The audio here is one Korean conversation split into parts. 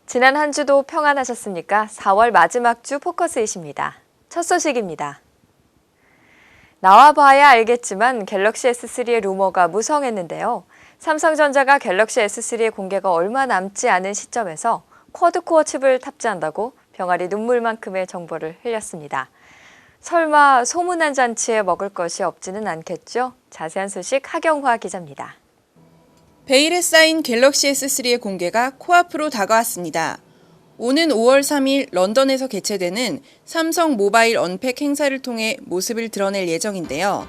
지난 한 주도 평안하셨습니까? 4월 마지막 주 포커스잇입니다. 첫 소식입니다. 나와봐야 알겠지만 갤럭시 S3의 루머가 무성했는데요. 삼성전자가 갤럭시 S3의 공개가 얼마 남지 않은 시점에서 쿼드코어 칩을 탑재한다고 병아리 눈물만큼의 정보를 흘렸습니다. 설마 소문난 잔치에 먹을 것이 없지는 않겠죠? 자세한 소식 하경화 기자입니다. 베일에 쌓인 갤럭시 S3의 공개가 코앞으로 다가왔습니다. 오는 5월 3일 런던에서 개최되는 삼성 모바일 언팩 행사를 통해 모습을 드러낼 예정인데요.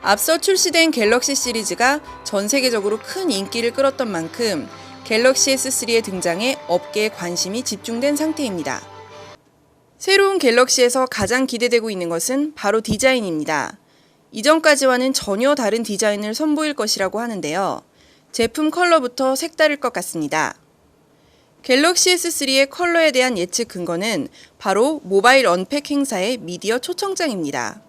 앞서 출시된 갤럭시 시리즈가 전 세계적으로 큰 인기를 끌었던 만큼 갤럭시 S3의 등장에 업계의 관심이 집중된 상태입니다. 새로운 갤럭시에서 가장 기대되고 있는 것은 바로 디자인입니다. 이전까지와는 전혀 다른 디자인을 선보일 것이라고 하는데요. 제품 컬러부터 색다를 것 같습니다. 갤럭시 S3의 컬러에 대한 예측 근거는 바로 모바일 언팩 행사의 미디어 초청장입니다.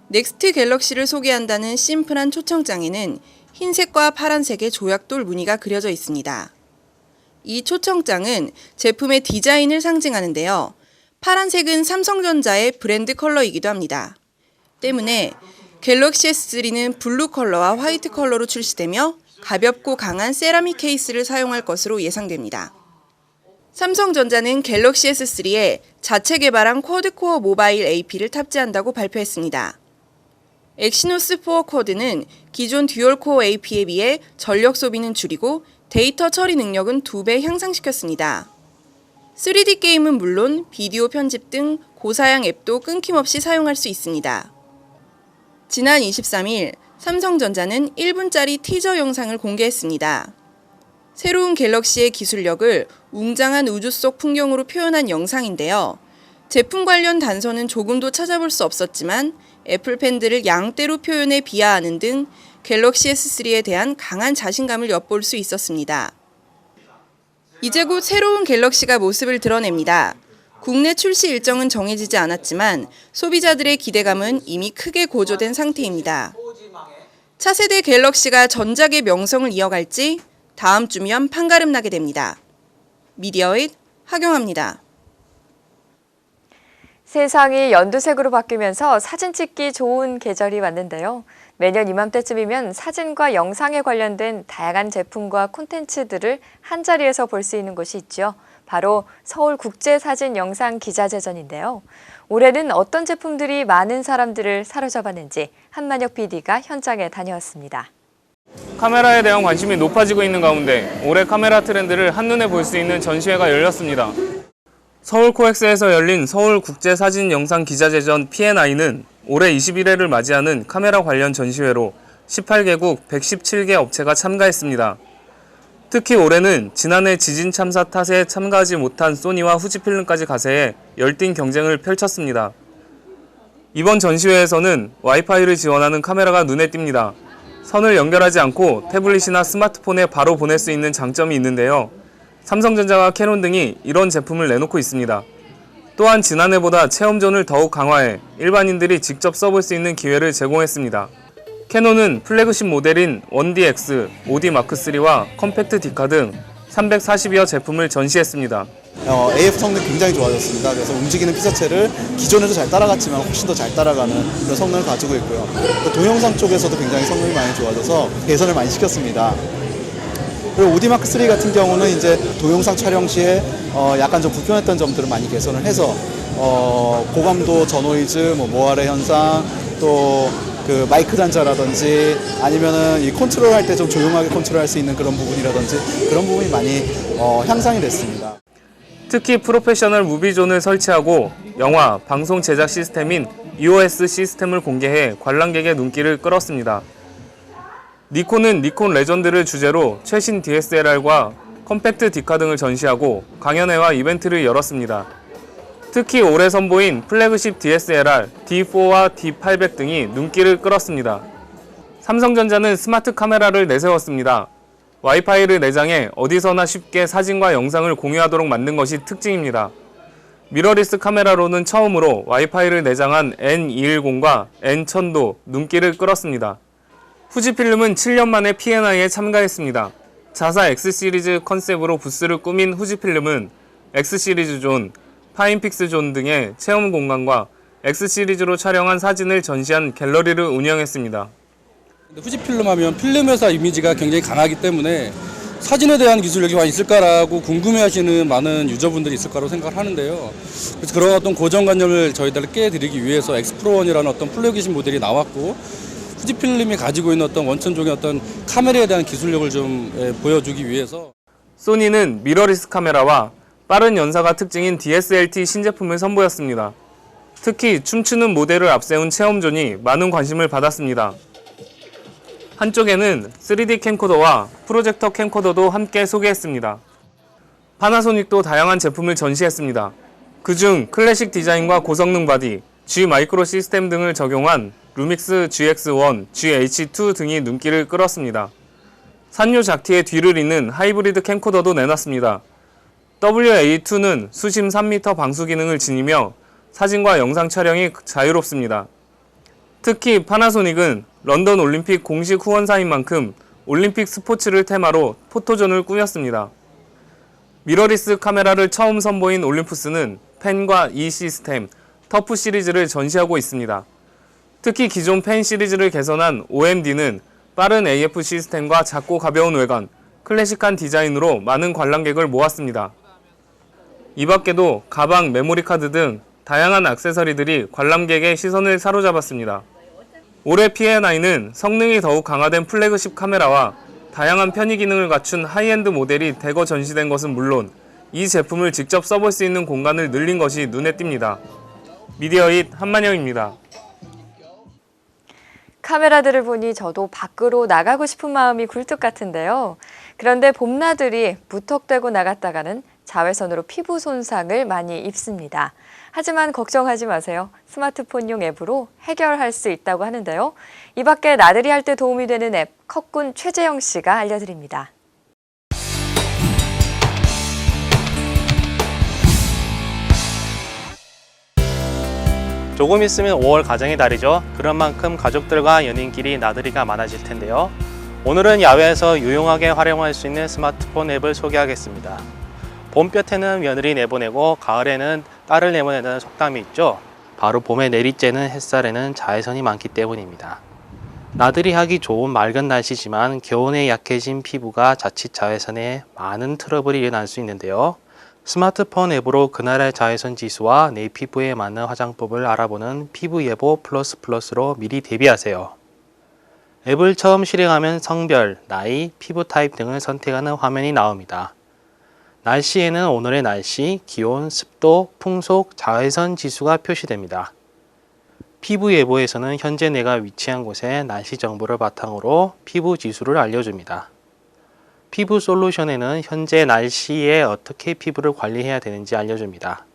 넥스트 갤럭시를 소개한다는 심플한 초청장에는 흰색과 파란색의 조약돌 무늬가 그려져 있습니다. 이 초청장은 제품의 디자인을 상징하는데요. 파란색은 삼성전자의 브랜드 컬러이기도 합니다. 때문에 갤럭시 S3는 블루 컬러와 화이트 컬러로 출시되며 가볍고 강한 세라믹 케이스를 사용할 것으로 예상됩니다. 삼성전자는 갤럭시 S3에 자체 개발한 쿼드코어 모바일 AP를 탑재한다고 발표했습니다. 엑시노스 4 쿼드는 기존 듀얼코어 AP에 비해 전력 소비는 줄이고 데이터 처리 능력은 2배 향상시켰습니다. 3D 게임은 물론 비디오 편집 등 고사양 앱도 끊김없이 사용할 수 있습니다. 지난 23일 삼성전자는 1분짜리 티저 영상을 공개했습니다. 새로운 갤럭시의 기술력을 웅장한 우주 속 풍경으로 표현한 영상인데요. 제품 관련 단서는 조금도 찾아볼 수 없었지만 애플 팬들을 양떼로 표현해 비하하는 등 갤럭시 S3에 대한 강한 자신감을 엿볼 수 있었습니다. 이제 곧 새로운 갤럭시가 모습을 드러냅니다. 국내 출시 일정은 정해지지 않았지만 소비자들의 기대감은 이미 크게 고조된 상태입니다. 차세대 갤럭시가 전작의 명성을 이어갈지 다음 주면 판가름 나게 됩니다. 미디어잇 하경화입니다. 세상이 연두색으로 바뀌면서 사진 찍기 좋은 계절이 왔는데요. 매년 이맘때쯤이면 사진과 영상에 관련된 다양한 제품과 콘텐츠들을 한자리에서 볼 수 있는 곳이 있죠. 바로 서울국제사진영상기자재전인데요. 올해는 어떤 제품들이 많은 사람들을 사로잡았는지 한만혁 PD가 현장에 다녀왔습니다. 카메라에 대한 관심이 높아지고 있는 가운데 올해 카메라 트렌드를 한눈에 볼 수 있는 전시회가 열렸습니다. 서울코엑스에서 열린 서울국제사진영상기자재전 P&I는 올해 21회를 맞이하는 카메라 관련 전시회로 18개국 117개 업체가 참가했습니다. 특히 올해는 지난해 지진 참사 탓에 참가하지 못한 소니와 후지필름까지 가세해 열띤 경쟁을 펼쳤습니다. 이번 전시회에서는 와이파이를 지원하는 카메라가 눈에 띕니다. 선을 연결하지 않고 태블릿이나 스마트폰에 바로 보낼 수 있는 장점이 있는데요. 삼성전자와 캐논 등이 이런 제품을 내놓고 있습니다. 또한 지난해보다 체험존을 더욱 강화해 일반인들이 직접 써볼 수 있는 기회를 제공했습니다. 캐논은 플래그십 모델인 1DX, 5D 마크3와 컴팩트 디카 등 340여 제품을 전시했습니다. AF 성능 굉장히 좋아졌습니다. 그래서 움직이는 피사체를 기존에도 잘 따라갔지만 훨씬 더 잘 따라가는 그런 성능을 가지고 있고요. 또 동영상 쪽에서도 굉장히 성능이 많이 좋아져서 개선을 많이 시켰습니다. 그리고 5D 마크 3 같은 경우는 이제 동영상 촬영 시에 약간 좀 불편했던 점들을 많이 개선을 해서 고감도 저노이즈, 모아레 현상, 또 그 마이크 단자라든지 아니면은 이 컨트롤할 때 좀 조용하게 컨트롤할 수 있는 그런 부분이라든지 그런 부분이 많이 향상이 됐습니다. 특히 프로페셔널 무비존을 설치하고 영화, 방송 제작 시스템인 EOS 시스템을 공개해 관람객의 눈길을 끌었습니다. 니콘은 니콘 레전드를 주제로 최신 DSLR과 컴팩트 디카 등을 전시하고 강연회와 이벤트를 열었습니다. 특히 올해 선보인 플래그십 DSLR D4와 D800 등이 눈길을 끌었습니다. 삼성전자는 스마트 카메라를 내세웠습니다. 와이파이를 내장해 어디서나 쉽게 사진과 영상을 공유하도록 만든 것이 특징입니다. 미러리스 카메라로는 처음으로 와이파이를 내장한 N210과 N1000도 눈길을 끌었습니다. 후지필름은 7년 만에 P&I에 참가했습니다. 자사 X 시리즈 컨셉으로 부스를 꾸민 후지필름은 X 시리즈 존, 파인픽스 존 등의 체험 공간과 X 시리즈로 촬영한 사진을 전시한 갤러리를 운영했습니다. 후지필름 하면 필름 회사 이미지가 굉장히 강하기 때문에 사진에 대한 기술력이 과연 있을까라고 궁금해하시는 많은 유저분들이 있을 거라고 생각을 하는데요. 그래서 그런 어떤 고정관념을 저희들 깨드리기 위해서 엑스프로1이라는 어떤 플래그십 모델이 나왔고, 후지필름이 가지고 있는 어떤 원천적인 어떤 카메라에 대한 기술력을 좀 보여주기 위해서 소니는 미러리스 카메라와 빠른 연사가 특징인 DSLT 신제품을 선보였습니다. 특히 춤추는 모델을 앞세운 체험존이 많은 관심을 받았습니다. 한쪽에는 3D 캠코더와 프로젝터 캠코더도 함께 소개했습니다. 파나소닉도 다양한 제품을 전시했습니다. 그중 클래식 디자인과 고성능 바디, G 마이크로 시스템 등을 적용한 루믹스 GX1, GH2 등이 눈길을 끌었습니다. 산요 작티의 뒤를 잇는 하이브리드 캠코더도 내놨습니다. WA2는 수심 3m 방수 기능을 지니며 사진과 영상 촬영이 자유롭습니다. 특히 파나소닉은 런던 올림픽 공식 후원사인 만큼 올림픽 스포츠를 테마로 포토존을 꾸몄습니다. 미러리스 카메라를 처음 선보인 올림푸스는 펜과 E 시스템, 터프 시리즈를 전시하고 있습니다. 특히 기존 펜 시리즈를 개선한 OMD는 빠른 AF 시스템과 작고 가벼운 외관, 클래식한 디자인으로 많은 관람객을 모았습니다. 이 밖에도 가방, 메모리카드 등 다양한 액세서리들이 관람객의 시선을 사로잡았습니다. 올해 P&I는 성능이 더욱 강화된 플래그십 카메라와 다양한 편의 기능을 갖춘 하이엔드 모델이 대거 전시된 것은 물론 이 제품을 직접 써볼 수 있는 공간을 늘린 것이 눈에 띕니다. 미디어잇 한만영입니다. 카메라들을 보니 저도 밖으로 나가고 싶은 마음이 굴뚝 같은데요. 그런데 봄나들이 무턱대고 나갔다가는 자외선으로 피부 손상을 많이 입습니다. 하지만 걱정하지 마세요. 스마트폰용 앱으로 해결할 수 있다고 하는데요. 이 밖에 나들이 할 때 도움이 되는 앱, 컵군 최재영 씨가 알려드립니다. 조금 있으면 5월 가정의 달이죠. 그런 만큼 가족들과 연인끼리 나들이가 많아질 텐데요. 오늘은 야외에서 유용하게 활용할 수 있는 스마트폰 앱을 소개하겠습니다. 봄볕에는 며느리 내보내고 가을에는 딸을 내보내는 속담이 있죠. 바로 봄에 내리쬐는 햇살에는 자외선이 많기 때문입니다. 나들이 하기 좋은 맑은 날씨지만 겨울에 약해진 피부가 자칫 자외선에 많은 트러블이 일어날 수 있는데요. 스마트폰 앱으로 그날의 자외선 지수와 내 피부에 맞는 화장법을 알아보는 피부예보 플러스로 미리 대비하세요. 앱을 처음 실행하면 성별, 나이, 피부 타입 등을 선택하는 화면이 나옵니다. 날씨에는 오늘의 날씨, 기온, 습도, 풍속, 자외선 지수가 표시됩니다. 피부 예보에서는 현재 내가 위치한 곳의 날씨 정보를 바탕으로 피부 지수를 알려줍니다. 피부 솔루션에는 현재 날씨에 어떻게 피부를 관리해야 되는지 알려줍니다.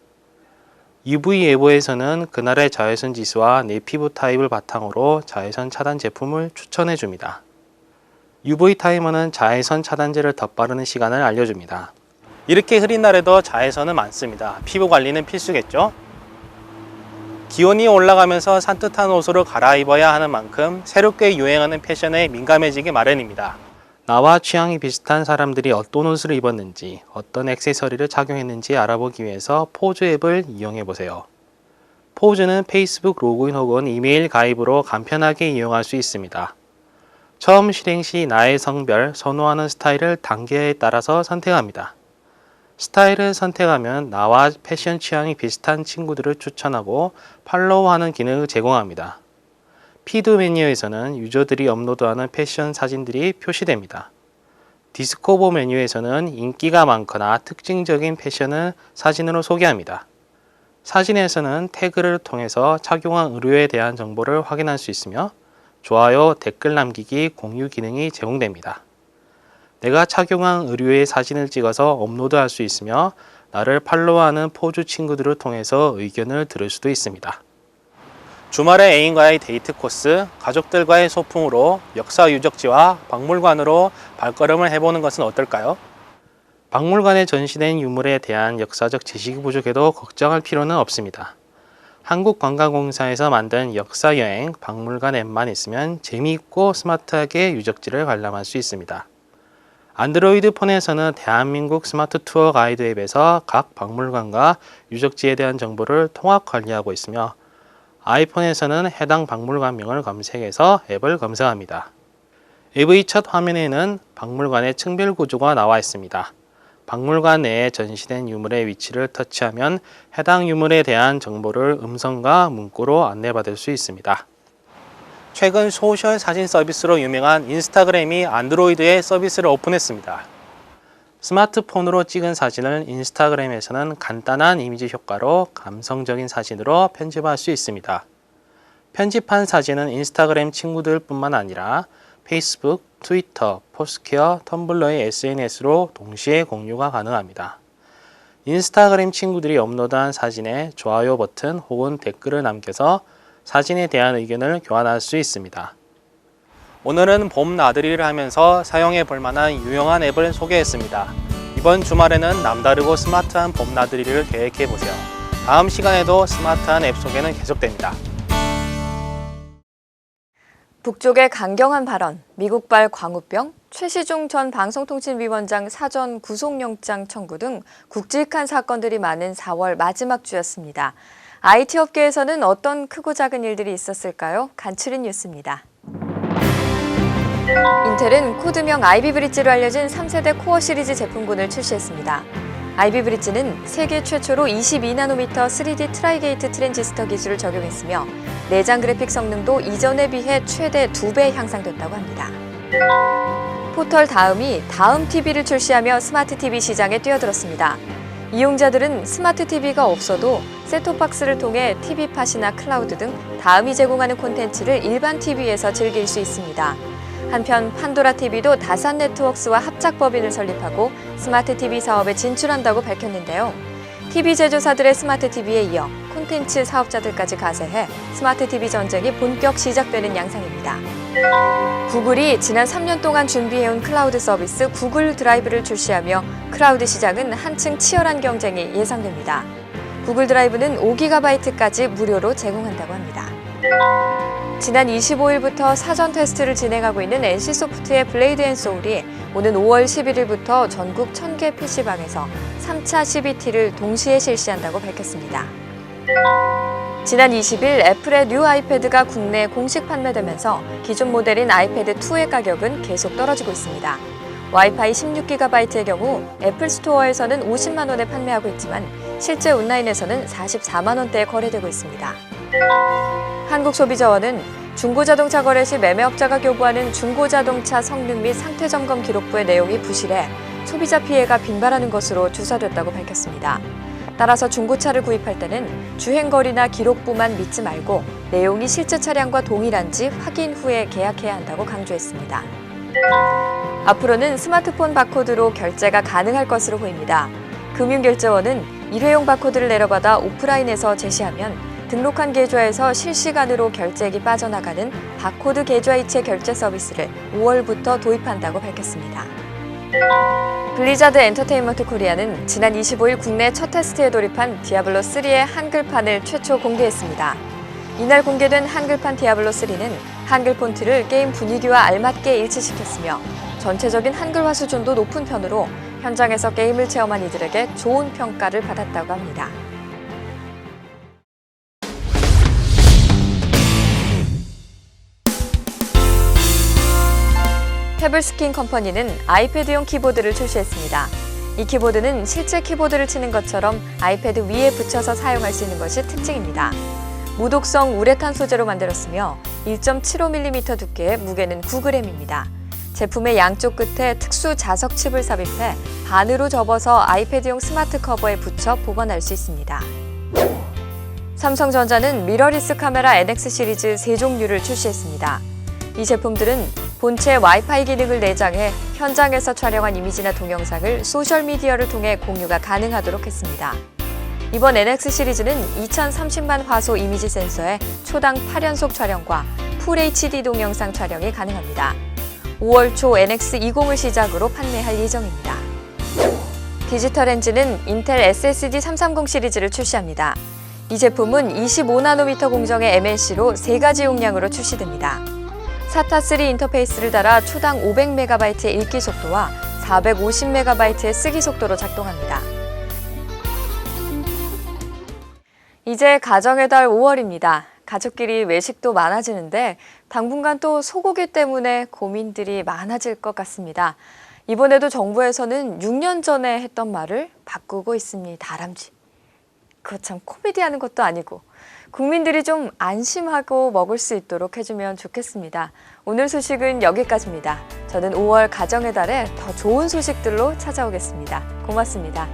UV 예보에서는 그날의 자외선 지수와 내 피부 타입을 바탕으로 자외선 차단 제품을 추천해 줍니다. UV 타이머는 자외선 차단제를 덧바르는 시간을 알려줍니다. 이렇게 흐린 날에도 자외선은 많습니다. 피부 관리는 필수겠죠? 기온이 올라가면서 산뜻한 옷으로 갈아입어야 하는 만큼 새롭게 유행하는 패션에 민감해지기 마련입니다. 나와 취향이 비슷한 사람들이 어떤 옷을 입었는지, 어떤 액세서리를 착용했는지 알아보기 위해서 포즈 앱을 이용해 보세요. 포즈는 페이스북 로그인 혹은 이메일 가입으로 간편하게 이용할 수 있습니다. 처음 실행 시 나의 성별, 선호하는 스타일을 단계에 따라서 선택합니다. 스타일을 선택하면 나와 패션 취향이 비슷한 친구들을 추천하고 팔로우하는 기능을 제공합니다. 피드 메뉴에서는 유저들이 업로드하는 패션 사진들이 표시됩니다. 디스코버 메뉴에서는 인기가 많거나 특징적인 패션을 사진으로 소개합니다. 사진에서는 태그를 통해서 착용한 의류에 대한 정보를 확인할 수 있으며 좋아요, 댓글 남기기, 공유 기능이 제공됩니다. 내가 착용한 의류의 사진을 찍어서 업로드할 수 있으며 나를 팔로우하는 포즈 친구들을 통해서 의견을 들을 수도 있습니다. 주말에 애인과의 데이트 코스, 가족들과의 소풍으로 역사 유적지와 박물관으로 발걸음을 해보는 것은 어떨까요? 박물관에 전시된 유물에 대한 역사적 지식이 부족해도 걱정할 필요는 없습니다. 한국관광공사에서 만든 역사여행 박물관 앱만 있으면 재미있고 스마트하게 유적지를 관람할 수 있습니다. 안드로이드 폰에서는 대한민국 스마트 투어 가이드 앱에서 각 박물관과 유적지에 대한 정보를 통합 관리하고 있으며 아이폰에서는 해당 박물관명을 검색해서 앱을 검색합니다. 앱의 첫 화면에는 박물관의 층별 구조가 나와 있습니다. 박물관 내에 전시된 유물의 위치를 터치하면 해당 유물에 대한 정보를 음성과 문구로 안내받을 수 있습니다. 최근 소셜 사진 서비스로 유명한 인스타그램이 안드로이드에 서비스를 오픈했습니다. 스마트폰으로 찍은 사진을 인스타그램에서는 간단한 이미지 효과로 감성적인 사진으로 편집할 수 있습니다. 편집한 사진은 인스타그램 친구들뿐만 아니라 페이스북, 트위터, 포스퀘어, 텀블러의 SNS로 동시에 공유가 가능합니다. 인스타그램 친구들이 업로드한 사진에 좋아요 버튼 혹은 댓글을 남겨서 사진에 대한 의견을 교환할 수 있습니다. 오늘은 봄 나들이를 하면서 사용해 볼 만한 유용한 앱을 소개했습니다. 이번 주말에는 남다르고 스마트한 봄 나들이를 계획해 보세요. 다음 시간에도 스마트한 앱 소개는 계속됩니다. 북쪽의 강경한 발언, 미국발 광우병, 최시중 전 방송통신위원장 사전 구속영장 청구 등 굵직한 사건들이 많은 4월 마지막 주였습니다. IT 업계에서는 어떤 크고 작은 일들이 있었을까요? 간추린 뉴스입니다. 인텔은 코드명 아이비 브릿지로 알려진 3세대 코어 시리즈 제품군을 출시했습니다. 아이비 브릿지는 세계 최초로 22나노미터 3D 트라이게이트 트랜지스터 기술을 적용했으며 내장 그래픽 성능도 이전에 비해 최대 2배 향상됐다고 합니다. 포털 다음이 다음 TV를 출시하며 스마트 TV 시장에 뛰어들었습니다. 이용자들은 스마트 TV가 없어도 셋톱박스를 통해 TV팟이나 클라우드 등 다음이 제공하는 콘텐츠를 일반 TV에서 즐길 수 있습니다. 한편 판도라 TV도 다산 네트워크스와 합작 법인을 설립하고 스마트 TV 사업에 진출한다고 밝혔는데요. TV 제조사들의 스마트 TV에 이어 콘텐츠 사업자들까지 가세해 스마트 TV 전쟁이 본격 시작되는 양상입니다. 구글이 지난 3년 동안 준비해온 클라우드 서비스 구글 드라이브를 출시하며 클라우드 시장은 한층 치열한 경쟁이 예상됩니다. 구글 드라이브는 5GB까지 무료로 제공한다고 합니다. 지난 25일부터 사전 테스트를 진행하고 있는 NC소프트의 블레이드 앤 소울이 오는 5월 11일부터 전국 1000개 PC방에서 3차 CBT를 동시에 실시한다고 밝혔습니다. 지난 20일 애플의 뉴 아이패드가 국내에 공식 판매되면서 기존 모델인 아이패드 2의 가격은 계속 떨어지고 있습니다. 와이파이 16GB의 경우 애플 스토어에서는 50만 원에 판매하고 있지만 실제 온라인에서는 44만 원대에 거래되고 있습니다. 한국소비자원은 중고자동차 거래 시 매매업자가 교부하는 중고자동차 성능 및 상태 점검 기록부의 내용이 부실해 소비자 피해가 빈발하는 것으로 조사됐다고 밝혔습니다. 따라서 중고차를 구입할 때는 주행거리나 기록부만 믿지 말고 내용이 실제 차량과 동일한지 확인 후에 계약해야 한다고 강조했습니다. 앞으로는 스마트폰 바코드로 결제가 가능할 것으로 보입니다. 금융결제원은 일회용 바코드를 내려받아 오프라인에서 제시하면 등록한 계좌에서 실시간으로 결제액이 빠져나가는 바코드 계좌이체 결제 서비스를 5월부터 도입한다고 밝혔습니다. 블리자드 엔터테인먼트 코리아는 지난 25일 국내 첫 테스트에 돌입한 디아블로3의 한글판을 최초 공개했습니다. 이날 공개된 한글판 디아블로3는 한글 폰트를 게임 분위기와 알맞게 일치시켰으며 전체적인 한글화 수준도 높은 편으로 현장에서 게임을 체험한 이들에게 좋은 평가를 받았다고 합니다. 태블스킨 컴퍼니는 아이패드용 키보드를 출시했습니다. 이 키보드는 실제 키보드를 치는 것처럼 아이패드 위에 붙여서 사용할 수 있는 것이 특징입니다. 무독성 우레탄 소재로 만들었으며 1.75mm 두께의 무게는 9g입니다. 제품의 양쪽 끝에 특수 자석 칩을 삽입해 반으로 접어서 아이패드용 스마트 커버에 붙여 보관할 수 있습니다. 삼성전자는 미러리스 카메라 NX 시리즈 3종류를 출시했습니다. 이 제품들은 본체 와이파이 기능을 내장해 현장에서 촬영한 이미지나 동영상을 소셜미디어를 통해 공유가 가능하도록 했습니다. 이번 NX 시리즈는 2030만 화소 이미지 센서에 초당 8연속 촬영과 풀 HD 동영상 촬영이 가능합니다. 5월 초 NX20을 시작으로 판매할 예정입니다. 디지털 엔진은 인텔 SSD 330 시리즈를 출시합니다. 이 제품은 25나노미터 공정의 MLC로 3가지 용량으로 출시됩니다. SATA3 인터페이스를 달아 초당 500MB의 읽기 속도와 450MB의 쓰기 속도로 작동합니다. 이제 가정의 달 5월입니다. 가족끼리 외식도 많아지는데 당분간 또 소고기 때문에 고민들이 많아질 것 같습니다. 이번에도 정부에서는 6년 전에 했던 말을 바꾸고 있습니다. 다람쥐. 그거 참 코미디하는 것도 아니고 국민들이 좀 안심하고 먹을 수 있도록 해주면 좋겠습니다. 오늘 소식은 여기까지입니다. 저는 5월 가정의 달에 더 좋은 소식들로 찾아오겠습니다. 고맙습니다.